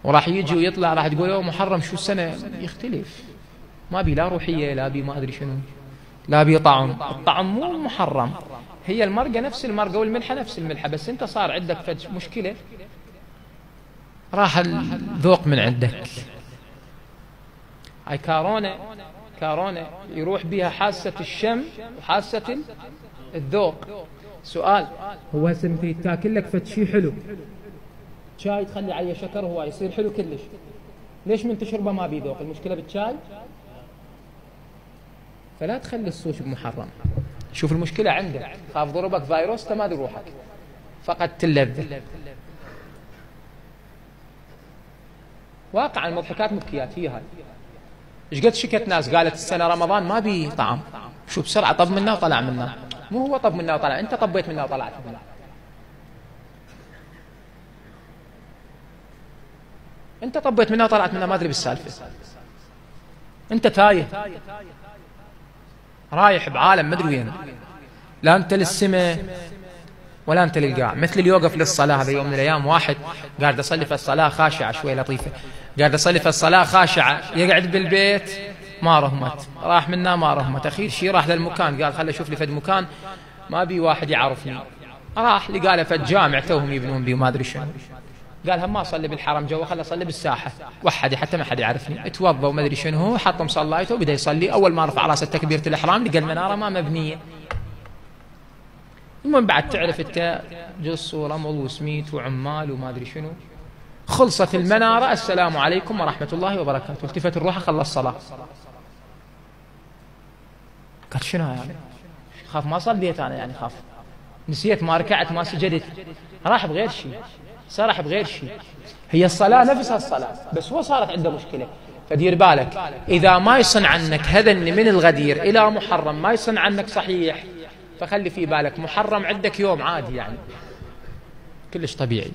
وراح يجي ويطلع راح تقول له محرم شو السنة، يختلف. ما بي لا روحية، لا بي ما أدري شنو، لا بي طعم. الطعم مو محرم، هي المرقة نفس المرقة والملحة نفس الملحة، بس أنت صار عندك مشكلة راح الذوق من عندك. هاي كارونة يروح بها حاسة الشم وحاسة الذوق. سؤال، هو هسه انت تاكل لك فد شيء حلو، شاي تخلي عليه شكر هو يصير حلو كلش، ليش من تشربه ما بيذوق؟ المشكلة بالشاي؟ فلا تخلي الصوش بمحرم. شوف المشكلة عندك، خاف ضربك فيروس تمادي روحك، فقدت اللذة. واقعا المضحكات مبكيات هي هاي. ايش قد شكت ناس قالت السنة رمضان ما بي طعم، شو بسرعة طب منا وطلع منا. مو هو طب منا وطلع، انت طبيت منا وطلعت منا. انت طبيت منا وطلعت منا، ما ادري بالسالفة. انت تايه رايح بعالم ما ادري وين، لا انت للسماء ولا انت للقاع. مثل اللي يوقف للصلاة. هذا يوم من الايام واحد قاعد يصلي في الصلاة خاشعة، شوي لطيفة، قاعد يصلي في الصلاة خاشعة، يقعد بالبيت ما رهمت، راح منا ما رهمت. اخير شي راح للمكان، قال خلي اشوف لي فد مكان ما بي واحد يعرفني. راح لقى له فد جامع توهم يبنون بيه وما ادري شنو. قال هم ما اصلي بالحرم جوا، خلي اصلي بالساحة وحدي حتى ما حد يعرفني. اتوضى وما ادري شنو، هو حط مصلايته وبدا يصلي. اول ما رفع راسه تكبيرة الاحرام لقى المنارة ما مبنية. المهم بعد تعرف انت جص ورمل وسميت وعمال وما ادري شنو، خلصت المنارة، السلام عليكم ورحمة الله وبركاته، التفت الروح خلص الصلاة. قال شنو يعني؟ خاف ما صليت انا، يعني خاف نسيت ما ركعت ما سجدت، راح بغير شيء، سرح بغير شيء. هي الصلاة نفسها الصلاة، بس هو صارت عنده مشكلة. فدير بالك إذا ما يصن عنك هذن من الغدير إلى محرم، ما يصن عنك صحيح، فخلي في بالك محرم عندك يوم عادي يعني كلش طبيعي.